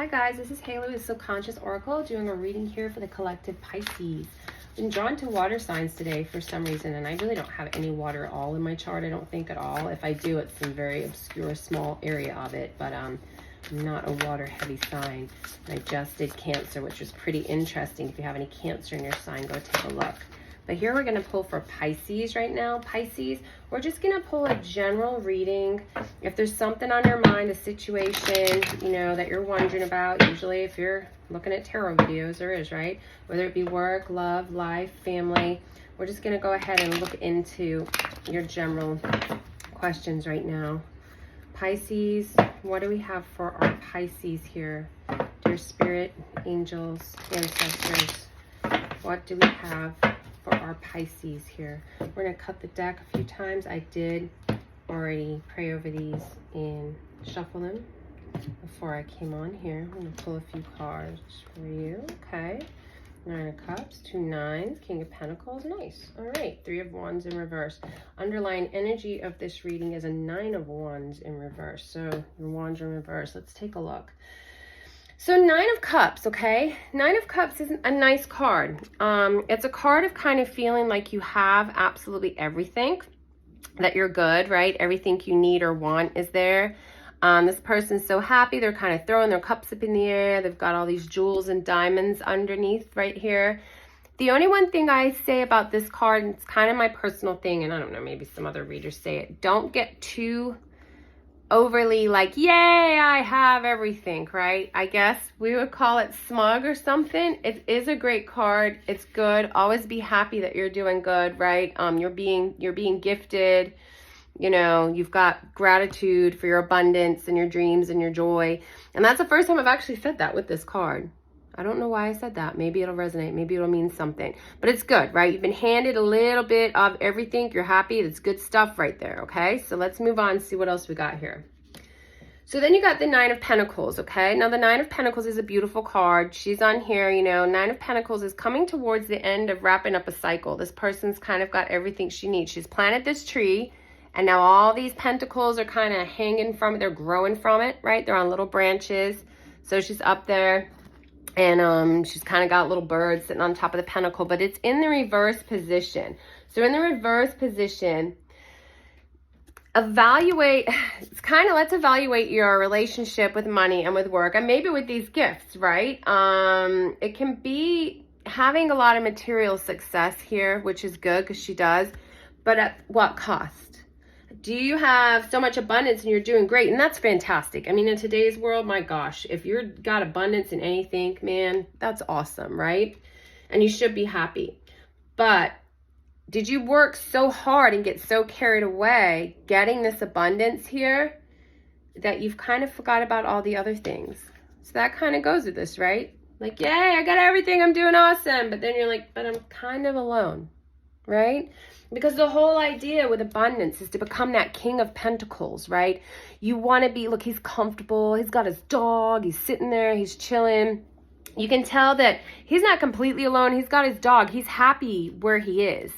Hi guys, this is Haley with Subconscious Oracle doing a reading here for the collective Pisces. Been drawn to water signs today for some reason, and I really don't have any water at all in my chart. I don't think at all. If I do, it's some very obscure small area of it, but I'm not a water heavy sign. I just did Cancer, which was pretty interesting. If you have any Cancer in your sign, go take a look. But here we're going to pull for Pisces right now. Pisces, we're just going to pull a general reading. If there's something on your mind, a situation, you know, that you're wondering about, usually if you're looking at tarot videos, there is, right? Whether it be work, love, life, family, we're just going to go ahead and look into your general questions right now. Pisces, what do we have for our Pisces here? Dear Spirit, angels, ancestors, what do we have for our Pisces here? We're going to cut the deck a few times. I did already pray over these and shuffle them before I came on here. I'm going to pull a few cards for you. Okay. 9 of Cups, 2 nines, King of Pentacles. Nice. All right. 3 of Wands in reverse. Underlying energy of this reading is a 9 of Wands in reverse. So your Wands in reverse. Let's take a look. So 9 of Cups, okay? 9 of Cups is a nice card. It's a card of kind of feeling like you have absolutely everything, that you're good, right? Everything you need or want is there. This person's so happy. They're kind of throwing their cups up in the air. They've got all these jewels and diamonds underneath right here. The only one thing I say about this card, and it's kind of my personal thing, and I don't know, maybe some other readers say it, don't get too overly like, yay, I have everything, right? I guess we would call it smug or something. It is a great card. It's good. Always be happy that you're doing good, right? You're being gifted. You know, you've got gratitude for your abundance and your dreams and your joy. And that's the first time I've actually said that with this card. I don't know why I said that. Maybe it'll resonate. Maybe it'll mean something. But it's good, right? You've been handed a little bit of everything. You're happy. It's good stuff right there, okay? So let's move on and see what else we got here. So then you got the 9 of Pentacles, okay? Now the 9 of Pentacles is a beautiful card. She's on here, you know. 9 of Pentacles is coming towards the end of wrapping up a cycle. This person's kind of got everything she needs. She's planted this tree, and now all these pentacles are kind of hanging from it. They're growing from it, right? They're on little branches. So she's up there. And she's kind of got little birds sitting on top of the pentacle, but it's in the reverse position. So in the reverse position, let's evaluate your relationship with money and with work, and maybe with these gifts, right? It can be having a lot of material success here, which is good because she does, but at what cost? Do you have so much abundance and you're doing great? And that's fantastic. I mean, in today's world, my gosh, if you've got abundance in anything, man, that's awesome, right? And you should be happy. But did you work so hard and get so carried away getting this abundance here that you've kind of forgot about all the other things? So that kind of goes with this, right? Like, yay, I got everything, I'm doing awesome. But then you're like, but I'm kind of alone, right? Because the whole idea with abundance is to become that King of Pentacles, right? You want to be, look, he's comfortable. He's got his dog. He's sitting there. He's chilling. You can tell that he's not completely alone. He's got his dog. He's happy where he is.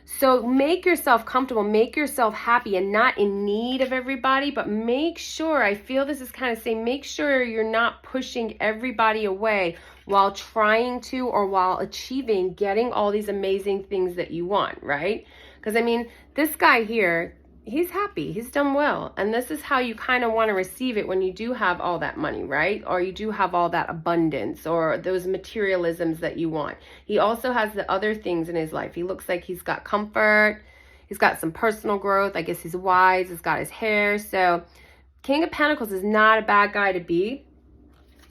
So make yourself comfortable. Make yourself happy and not in need of everybody. But make sure, I feel this is kind of saying, make sure you're not pushing everybody away while trying to or while achieving getting all these amazing things that you want, right? Because, I mean, this guy here, he's happy. He's done well. And this is how you kind of want to receive it when you do have all that money, right? Or you do have all that abundance or those materialisms that you want. He also has the other things in his life. He looks like he's got comfort. He's got some personal growth. I guess he's wise. He's got his hair. So King of Pentacles is not a bad guy to be.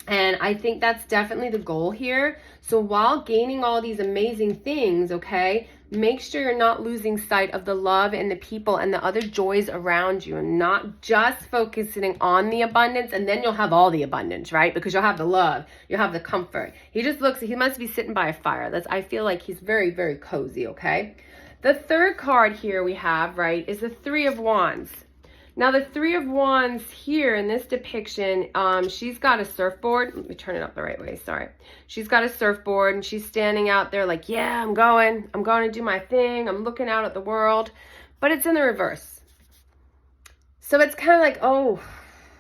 And I think that's definitely the goal here. So while gaining all these amazing things, okay, make sure you're not losing sight of the love and the people and the other joys around you, and not just focusing on the abundance, and then you'll have all the abundance, right? Because you'll have the love, you'll have the comfort. He just looks, he must be sitting by a fire. I feel like he's very, very cozy, okay? The third card here we have, right, is the 3 of Wands. Now, the 3 of Wands here in this depiction, she's got a surfboard. Let me turn it up the right way, sorry. She's got a surfboard, and she's standing out there like, yeah, I'm going to do my thing. I'm looking out at the world. But it's in the reverse. So it's kind of like, oh,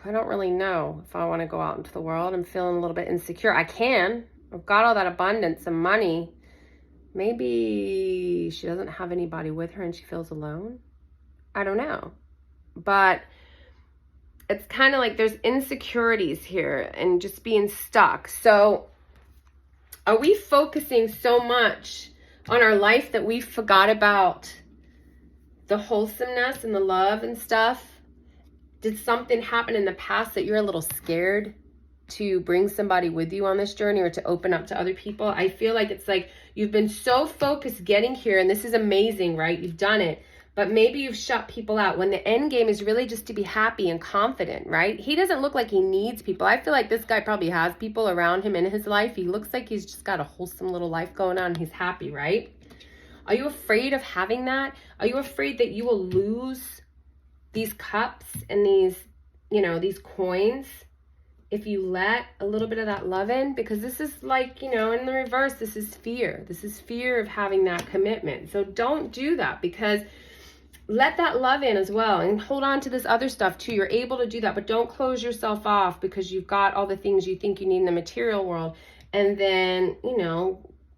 I don't really know if I want to go out into the world. I'm feeling a little bit insecure. I can. I've got all that abundance and money. Maybe she doesn't have anybody with her and she feels alone. I don't know. But it's kind of like there's insecurities here and just being stuck. So are we focusing so much on our life that we forgot about the wholesomeness and the love and stuff? Did something happen in the past that you're a little scared to bring somebody with you on this journey or to open up to other people? I feel like it's like you've been so focused getting here, and this is amazing, right? You've done it. But maybe you've shut people out when the end game is really just to be happy and confident, right? He doesn't look like he needs people. I feel like this guy probably has people around him in his life. He looks like he's just got a wholesome little life going on. He's happy, right? Are you afraid of having that? Are you afraid that you will lose these cups and these, these coins if you let a little bit of that love in? Because this is like, in the reverse, this is fear. This is fear of having that commitment. So don't do that, because let that love in as well, and hold on to this other stuff too. You're able to do that, but don't close yourself off because you've got all the things you think you need in the material world, and then,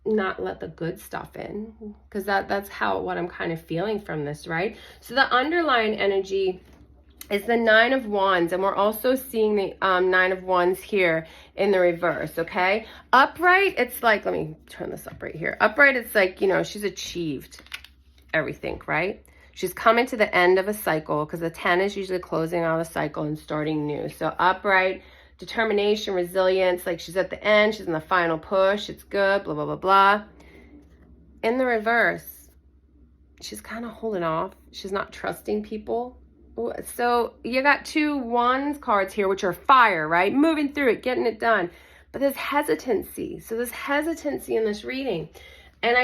not let the good stuff in, because that's what I'm kind of feeling from this, right? So the underlying energy is the 9 of Wands, and we're also seeing the 9 of Wands here in the reverse, okay? Upright, it's like, let me turn this up right here. Upright, it's like, she's achieved everything, right? She's coming to the end of a cycle, because the 10 is usually closing out a cycle and starting new. So upright, determination, resilience, like she's at the end, she's in the final push, it's good, blah, blah, blah, blah. In the reverse, she's kind of holding off. She's not trusting people. So you got 2 Wands cards here, which are fire, right? Moving through it, getting it done. But there's hesitancy. So there's hesitancy in this reading. And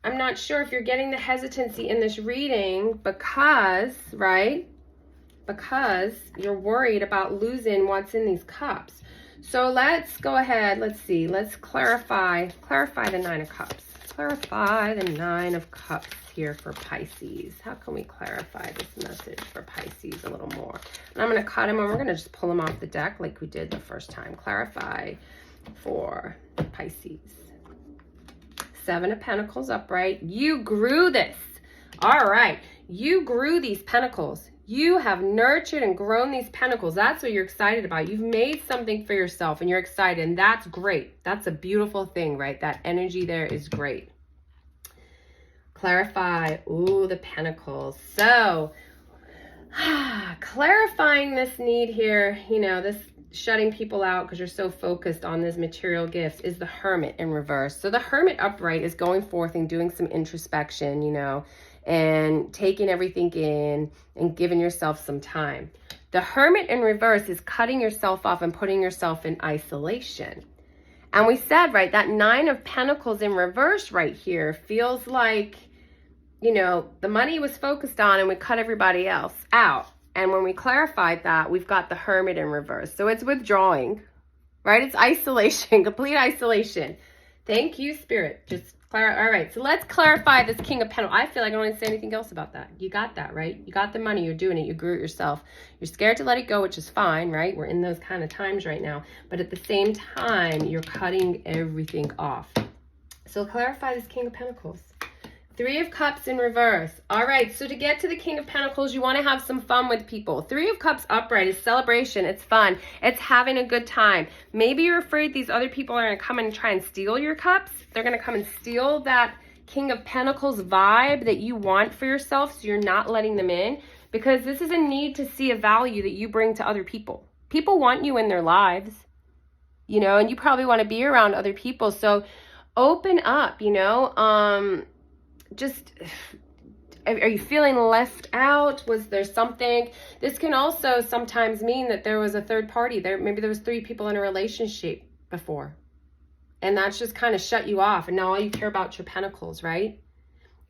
I'm not sure if you're getting the hesitancy in this reading because, right? Because you're worried about losing what's in these cups. So let's go ahead. Let's see. Let's clarify the 9 of Cups. Clarify the 9 of Cups here for Pisces. How can we clarify this message for Pisces a little more? And I'm going to cut them, and we're going to just pull them off the deck like we did the first time. Clarify for Pisces. 7 of Pentacles upright. You grew this. All right. You grew these pentacles. You have nurtured and grown these pentacles. That's what you're excited about. You've made something for yourself and you're excited, and that's great. That's a beautiful thing, right? That energy there is great. Clarify. Ooh, the Pentacles. So, clarifying this need here, this shutting people out because you're so focused on this material gifts, is the Hermit in reverse. So the Hermit upright is going forth and doing some introspection, and taking everything in and giving yourself some time. The Hermit in reverse is cutting yourself off and putting yourself in isolation. And we said, right, that 9 of Pentacles in reverse right here feels like, the money was focused on and we cut everybody else out. And when we clarified that, we've got the Hermit in reverse. So it's withdrawing, right? It's isolation, complete isolation. Thank you, Spirit. All right, so let's clarify this King of Pentacles. I feel like I don't need to say anything else about that. You got that, right? You got the money. You're doing it. You grew it yourself. You're scared to let it go, which is fine, right? We're in those kind of times right now. But at the same time, you're cutting everything off. So clarify this King of Pentacles. 3 of Cups in reverse. All right, so to get to the King of Pentacles, you want to have some fun with people. 3 of Cups upright is celebration. It's fun. It's having a good time. Maybe you're afraid these other people are going to come and try and steal your cups. They're going to come and steal that King of Pentacles vibe that you want for yourself, so you're not letting them in, because this is a need to see a value that you bring to other people. People want you in their lives, and you probably want to be around other people. So open up, just, are you feeling left out? Was there something? This can also sometimes mean that there was a third party there. Maybe there was 3 people in a relationship before, and that's just kind of shut you off, and now all you care about your pentacles, right?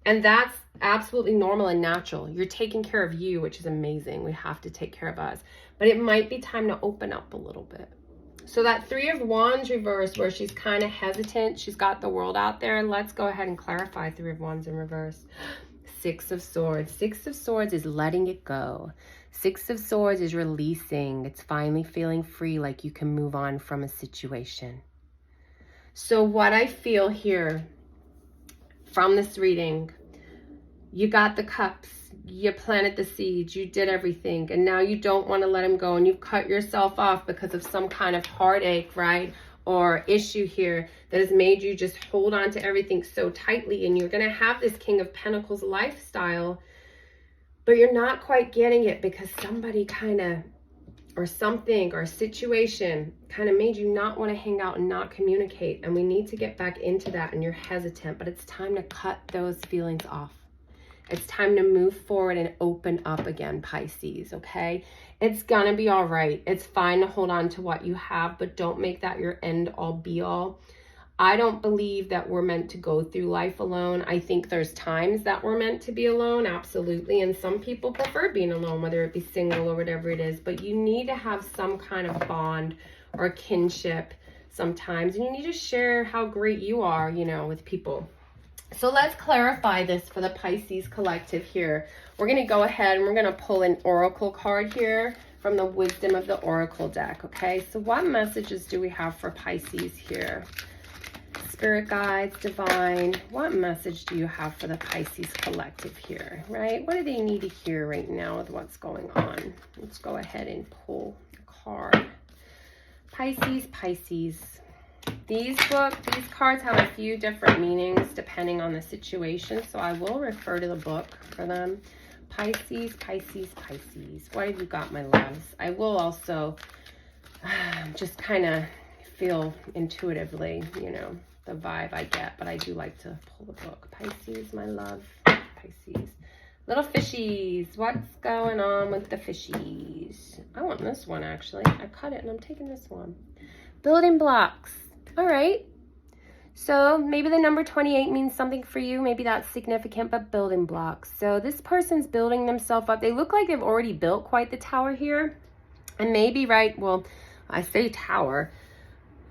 And that's absolutely normal and natural. You're taking care of you, which is amazing. We have to take care of us, but it might be time to open up a little bit. So that 3 of Wands reverse, where she's kind of hesitant, she's got the world out there. Let's go ahead and clarify 3 of Wands in reverse. 6 of Swords. 6 of Swords is letting it go. Six of Swords is releasing. It's finally feeling free, like you can move on from a situation. So what I feel here from this reading, you got the cups, you planted the seeds, you did everything, and now you don't want to let them go, and you cut yourself off because of some kind of heartache, right? Or issue here that has made you just hold on to everything so tightly, and you're going to have this King of Pentacles lifestyle, but you're not quite getting it because somebody kind of, or something, or a situation kind of made you not want to hang out and not communicate. And we need to get back into that, and you're hesitant, but it's time to cut those feelings off. It's time to move forward and open up again, Pisces, okay? It's gonna be all right. It's fine to hold on to what you have, but don't make that your end all be all. I don't believe that we're meant to go through life alone. I think there's times that we're meant to be alone, absolutely. And some people prefer being alone, whether it be single or whatever it is. But you need to have some kind of bond or kinship sometimes. And you need to share how great you are, you know, with people. So let's clarify this for the Pisces collective here. We're going to go ahead and we're going to pull an oracle card here from the Wisdom of the Oracle deck, okay? So what messages do we have for Pisces here? Spirit guides, divine, what message do you have for the Pisces collective here, right? What do they need to hear right now with what's going on? Let's go ahead and pull a card. Pisces, Pisces. These cards have a few different meanings depending on the situation, so I will refer to the book for them. Pisces, Pisces, Pisces. What have you got, my loves? I will also just kind of feel intuitively, you know, the vibe I get, but I do like to pull the book. Pisces, my love. Pisces. Little fishies. What's going on with the fishies? I want this one, actually. I cut it and I'm taking this one. Building blocks. All right. So maybe the number 28 means something for you. Maybe that's significant, but building blocks. So this person's building themselves up. They look like they've already built quite the tower here. And maybe, right, well, I say tower.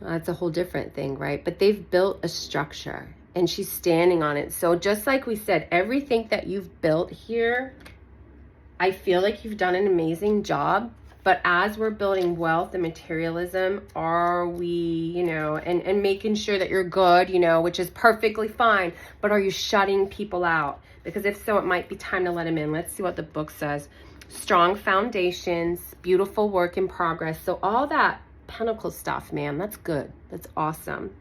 That's a whole different thing, right? But they've built a structure and she's standing on it. So just like we said, everything that you've built here, I feel like you've done an amazing job. But as we're building wealth and materialism, are we, you know, and making sure that you're good, you know, which is perfectly fine. But are you shutting people out? Because if so, it might be time to let them in. Let's see what the book says. Strong foundations, beautiful work in progress. So all that Pentacle stuff, man, that's good. That's awesome.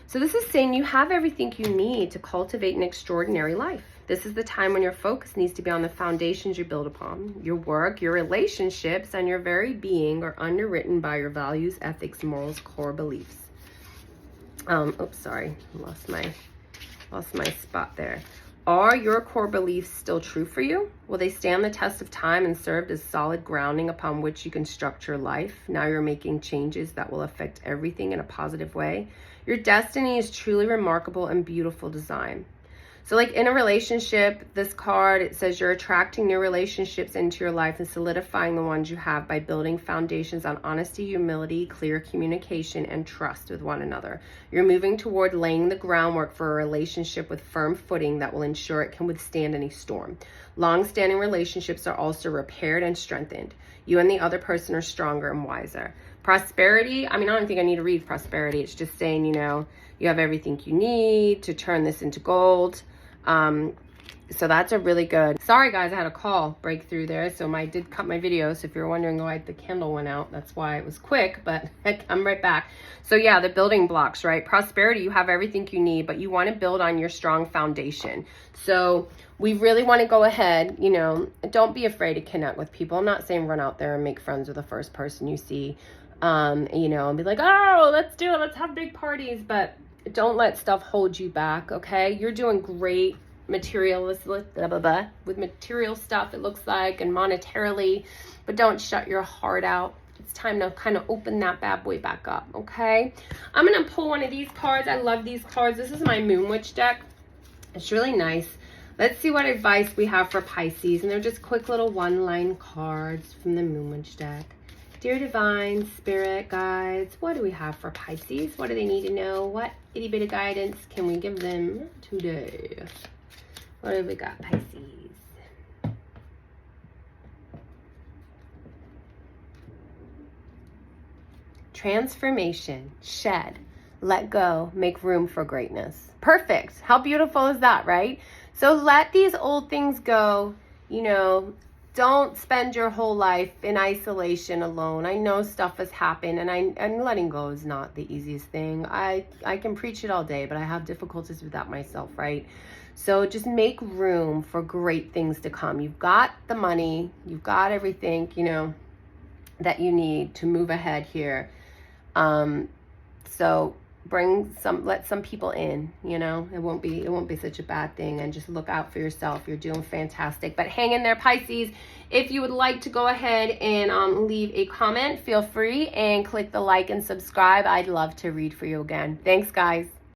So this is saying you have everything you need to cultivate an extraordinary life. This is the time when your focus needs to be on the foundations you build upon. Your work, your relationships, and your very being are underwritten by your values, ethics, morals, core beliefs. Oops, sorry, lost my spot there. Are your core beliefs still true for you? Will they stand the test of time and serve as solid grounding upon which you can structure life? Now you're making changes that will affect everything in a positive way. Your destiny is truly remarkable and beautiful design. So like in a relationship, this card, it says you're attracting new relationships into your life and solidifying the ones you have by building foundations on honesty, humility, clear communication, and trust with one another. You're moving toward laying the groundwork for a relationship with firm footing that will ensure it can withstand any storm. Long-standing relationships are also repaired and strengthened. You and the other person are stronger and wiser. Prosperity, I mean, I don't think I need to read prosperity. It's just saying, you know, you have everything you need to turn this into gold. So that's a really good, sorry guys, I had a call break through there. So I did cut my video. So if you're wondering why the candle went out, that's why it was quick, but I'm right back. So yeah, the building blocks, right? Prosperity, you have everything you need, but you want to build on your strong foundation. So we really want to go ahead, you know, don't be afraid to connect with people. I'm not saying run out there and make friends with the first person you see, you know, and be like, oh, let's do it. Let's have big parties. But don't let stuff hold you back, okay? You're doing great with material stuff, it looks like, and monetarily, but don't shut your heart out. It's time to kind of open that bad boy back up, okay? I'm going to pull one of these cards. I love these cards. This is my Moon Witch deck. It's really nice. Let's see what advice we have for Pisces. And they're just quick little one-line cards from the Moon Witch deck. Dear Divine, Spirit, Guides, what do we have for Pisces? What do they need to know? What itty bitty guidance can we give them today? What do we got, Pisces? transformation, shed, let go, make room for greatness. Perfect. How beautiful is that, right? So let these old things go. You know, don't spend your whole life in isolation alone. I know stuff has happened, and letting go is not the easiest thing. I can preach it all day, but I have difficulties with that myself, right? So just make room for great things to come. You've got the money, you've got everything, you know, that you need to move ahead here. So let some people in, you know, it won't be such a bad thing, and just look out for yourself. You're doing fantastic. But hang in there, Pisces. If you would like to go ahead and leave a comment, feel free and click the like and subscribe. I'd love to read for you again. Thanks, guys.